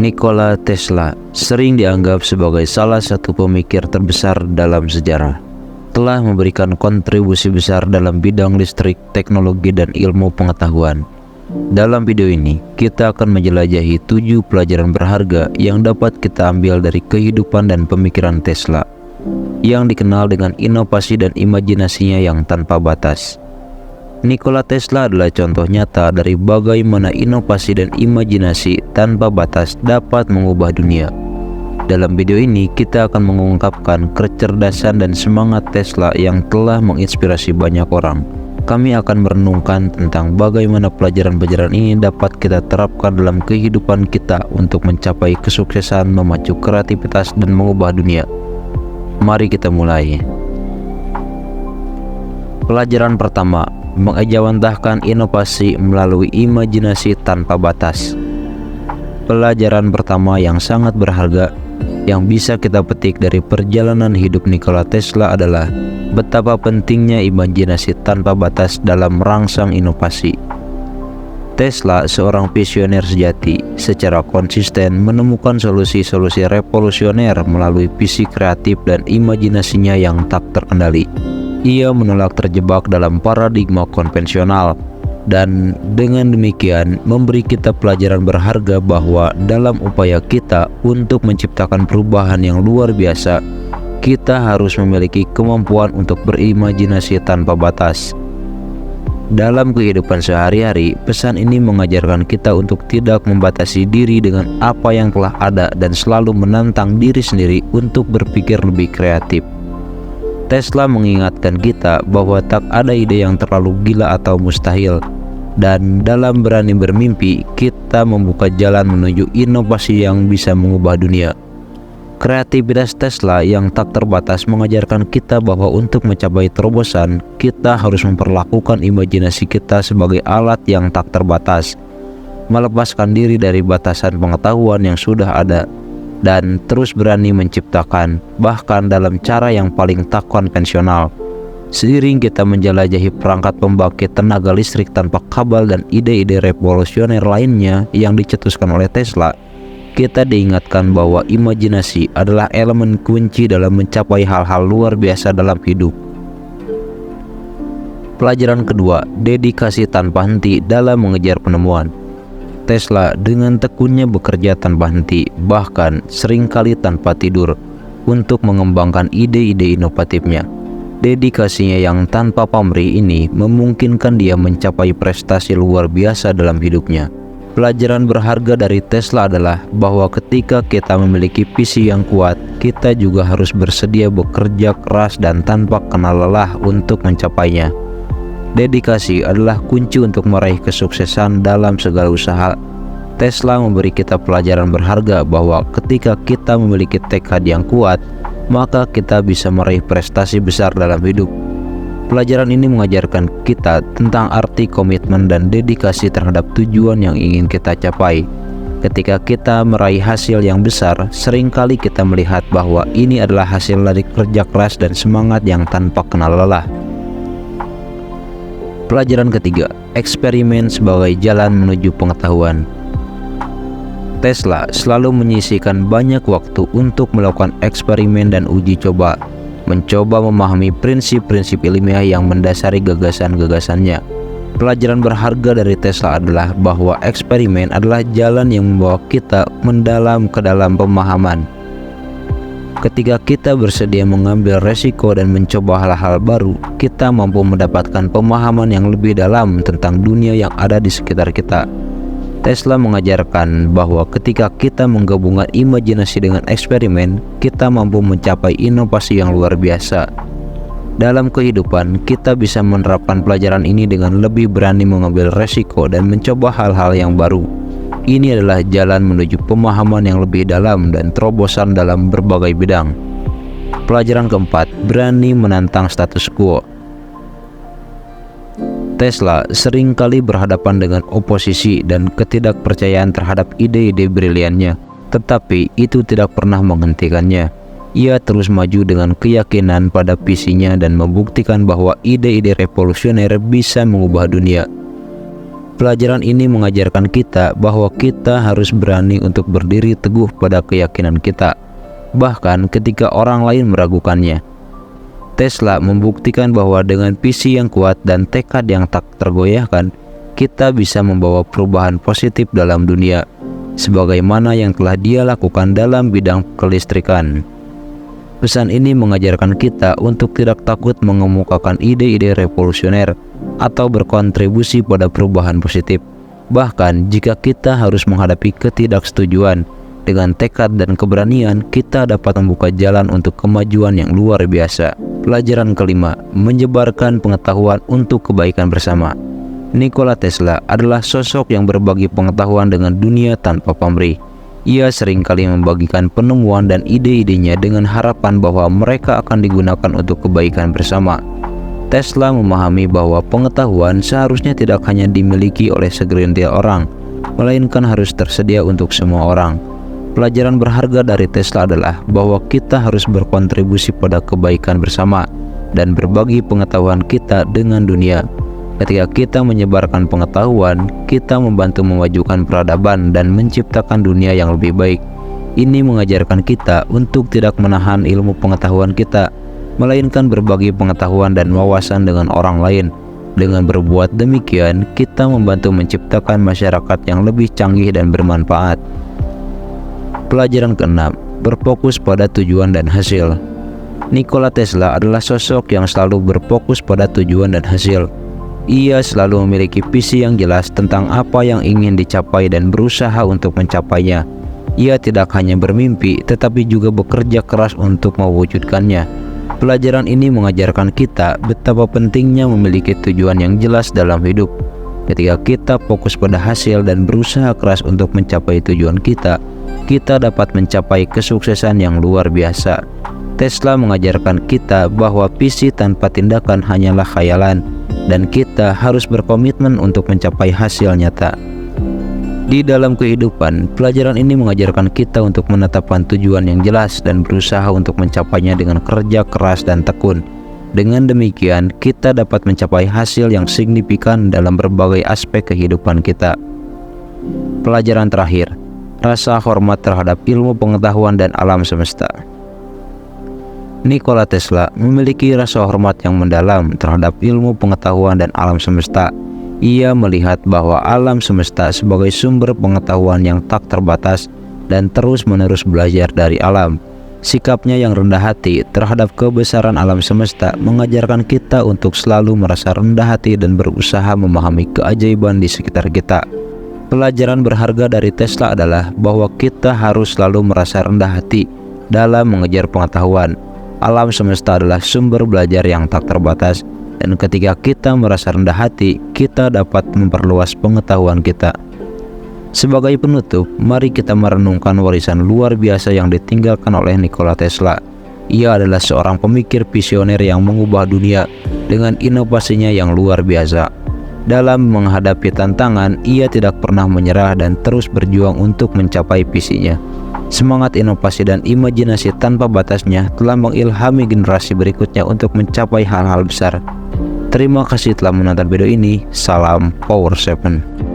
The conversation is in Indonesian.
Nikola Tesla sering dianggap sebagai salah satu pemikir terbesar dalam sejarah. Telah memberikan kontribusi besar dalam bidang listrik, teknologi, dan ilmu pengetahuan. Dalam video ini, kita akan menjelajahi 7 pelajaran berharga yang dapat kita ambil dari kehidupan dan pemikiran Tesla, yang dikenal dengan inovasi dan imajinasinya yang tanpa batas. Nikola Tesla adalah contoh nyata dari bagaimana inovasi dan imajinasi tanpa batas dapat mengubah dunia. Dalam video ini, kita akan mengungkapkan kecerdasan dan semangat Tesla yang telah menginspirasi banyak orang. Kami akan merenungkan tentang bagaimana pelajaran-pelajaran ini dapat kita terapkan dalam kehidupan kita untuk mencapai kesuksesan, memacu kreativitas, dan mengubah dunia. Mari kita mulai. Pelajaran pertama, mengejawantahkan inovasi melalui imajinasi tanpa batas. Pelajaran pertama yang sangat berharga yang bisa kita petik dari perjalanan hidup Nikola Tesla adalah betapa pentingnya imajinasi tanpa batas dalam merangsang inovasi. Tesla, seorang visioner sejati, secara konsisten menemukan solusi-solusi revolusioner melalui visi kreatif dan imajinasinya yang tak terkendali. Ia menolak terjebak dalam paradigma konvensional, dan dengan demikian memberi kita pelajaran berharga bahwa dalam upaya kita untuk menciptakan perubahan yang luar biasa, kita harus memiliki kemampuan untuk berimajinasi tanpa batas. Dalam kehidupan sehari-hari, pesan ini mengajarkan kita untuk tidak membatasi diri dengan apa yang telah ada dan selalu menantang diri sendiri untuk berpikir lebih kreatif. Tesla mengingatkan kita bahwa tak ada ide yang terlalu gila atau mustahil, dan dalam berani bermimpi, kita membuka jalan menuju inovasi yang bisa mengubah dunia. Kreativitas Tesla yang tak terbatas mengajarkan kita bahwa untuk mencapai terobosan, kita harus memperlakukan imajinasi kita sebagai alat yang tak terbatas, melepaskan diri dari batasan pengetahuan yang sudah ada, dan terus berani menciptakan, bahkan dalam cara yang paling tak konvensional. Seiring kita menjelajahi perangkat pembangkit tenaga listrik tanpa kabel dan ide-ide revolusioner lainnya yang dicetuskan oleh Tesla, kita diingatkan bahwa imajinasi adalah elemen kunci dalam mencapai hal-hal luar biasa dalam hidup. Pelajaran kedua, dedikasi tanpa henti dalam mengejar penemuan. Tesla dengan tekunnya bekerja tanpa henti, bahkan seringkali tanpa tidur, untuk mengembangkan ide-ide inovatifnya. Dedikasinya yang tanpa pamrih ini memungkinkan dia mencapai prestasi luar biasa dalam hidupnya. Pelajaran berharga dari Tesla adalah bahwa ketika kita memiliki visi yang kuat, kita juga harus bersedia bekerja keras dan tanpa kenal lelah untuk mencapainya. Dedikasi adalah kunci untuk meraih kesuksesan dalam segala usaha. Tesla memberi kita pelajaran berharga bahwa ketika kita memiliki tekad yang kuat, maka kita bisa meraih prestasi besar dalam hidup. Pelajaran ini mengajarkan kita tentang arti komitmen dan dedikasi terhadap tujuan yang ingin kita capai. Ketika kita meraih hasil yang besar, seringkali kita melihat bahwa ini adalah hasil dari kerja keras dan semangat yang tanpa kenal lelah. Pelajaran ketiga, eksperimen sebagai jalan menuju pengetahuan. Tesla selalu menyisihkan banyak waktu untuk melakukan eksperimen dan uji coba, mencoba memahami prinsip-prinsip ilmiah yang mendasari gagasan-gagasannya. Pelajaran berharga dari Tesla adalah bahwa eksperimen adalah jalan yang membawa kita mendalam ke dalam pemahaman. Ketika kita bersedia mengambil resiko dan mencoba hal-hal baru, kita mampu mendapatkan pemahaman yang lebih dalam tentang dunia yang ada di sekitar kita. Tesla mengajarkan bahwa ketika kita menggabungkan imajinasi dengan eksperimen, kita mampu mencapai inovasi yang luar biasa. Dalam kehidupan, kita bisa menerapkan pelajaran ini dengan lebih berani mengambil resiko dan mencoba hal-hal yang baru. Ini adalah jalan menuju pemahaman yang lebih dalam dan terobosan dalam berbagai bidang. Pelajaran keempat, berani menantang status quo. Tesla seringkali berhadapan dengan oposisi dan ketidakpercayaan terhadap ide-ide briliannya, tetapi itu tidak pernah menghentikannya. Ia terus maju dengan keyakinan pada visinya dan membuktikan bahwa ide-ide revolusioner bisa mengubah dunia. Pelajaran ini mengajarkan kita bahwa kita harus berani untuk berdiri teguh pada keyakinan kita, bahkan ketika orang lain meragukannya. Tesla membuktikan bahwa dengan visi yang kuat dan tekad yang tak tergoyahkan, kita bisa membawa perubahan positif dalam dunia, sebagaimana yang telah dia lakukan dalam bidang kelistrikan. Pesan ini mengajarkan kita untuk tidak takut mengemukakan ide-ide revolusioner atau berkontribusi pada perubahan positif. Bahkan jika kita harus menghadapi ketidaksetujuan, dengan tekad dan keberanian kita dapat membuka jalan untuk kemajuan yang luar biasa. Pelajaran kelima, menyebarkan pengetahuan untuk kebaikan bersama. Nikola Tesla adalah sosok yang berbagi pengetahuan dengan dunia tanpa pamrih. Ia seringkali membagikan penemuan dan ide-idenya dengan harapan bahwa mereka akan digunakan untuk kebaikan bersama. Tesla memahami bahwa pengetahuan seharusnya tidak hanya dimiliki oleh segelintir orang, melainkan harus tersedia untuk semua orang. Pelajaran berharga dari Tesla adalah bahwa kita harus berkontribusi pada kebaikan bersama dan berbagi pengetahuan kita dengan dunia. Ketika kita menyebarkan pengetahuan, kita membantu memajukan peradaban dan menciptakan dunia yang lebih baik. Ini mengajarkan kita untuk tidak menahan ilmu pengetahuan kita, melainkan berbagi pengetahuan dan wawasan dengan orang lain. Dengan berbuat demikian, kita membantu menciptakan masyarakat yang lebih canggih dan bermanfaat. Pelajaran keenam, berfokus pada tujuan dan hasil. Nikola Tesla adalah sosok yang selalu berfokus pada tujuan dan hasil. Ia selalu memiliki visi yang jelas tentang apa yang ingin dicapai dan berusaha untuk mencapainya. Ia tidak hanya bermimpi, tetapi juga bekerja keras untuk mewujudkannya. Pelajaran ini mengajarkan kita betapa pentingnya memiliki tujuan yang jelas dalam hidup. Ketika kita fokus pada hasil dan berusaha keras untuk mencapai tujuan kita dapat mencapai kesuksesan yang luar biasa. Tesla mengajarkan kita bahwa visi tanpa tindakan hanyalah khayalan, dan kita harus berkomitmen untuk mencapai hasil nyata. Di dalam kehidupan, pelajaran ini mengajarkan kita untuk menetapkan tujuan yang jelas dan berusaha untuk mencapainya dengan kerja keras dan tekun. Dengan demikian, kita dapat mencapai hasil yang signifikan dalam berbagai aspek kehidupan kita. Pelajaran terakhir, rasa hormat terhadap ilmu pengetahuan dan alam semesta. Nikola Tesla memiliki rasa hormat yang mendalam terhadap ilmu pengetahuan dan alam semesta. Ia melihat bahwa alam semesta sebagai sumber pengetahuan yang tak terbatas dan terus-menerus belajar dari alam. Sikapnya yang rendah hati terhadap kebesaran alam semesta mengajarkan kita untuk selalu merasa rendah hati dan berusaha memahami keajaiban di sekitar kita. Pelajaran berharga dari Tesla adalah bahwa kita harus selalu merasa rendah hati dalam mengejar pengetahuan. Alam semesta adalah sumber belajar yang tak terbatas, dan ketika kita merasa rendah hati, kita dapat memperluas pengetahuan kita. Sebagai penutup, mari kita merenungkan warisan luar biasa yang ditinggalkan oleh Nikola Tesla. Ia adalah seorang pemikir visioner yang mengubah dunia dengan inovasinya yang luar biasa. Dalam menghadapi tantangan, ia tidak pernah menyerah dan terus berjuang untuk mencapai visinya. Semangat inovasi dan imajinasi tanpa batasnya telah mengilhami generasi berikutnya untuk mencapai hal-hal besar. Terima kasih telah menonton video ini. Salam Power 7.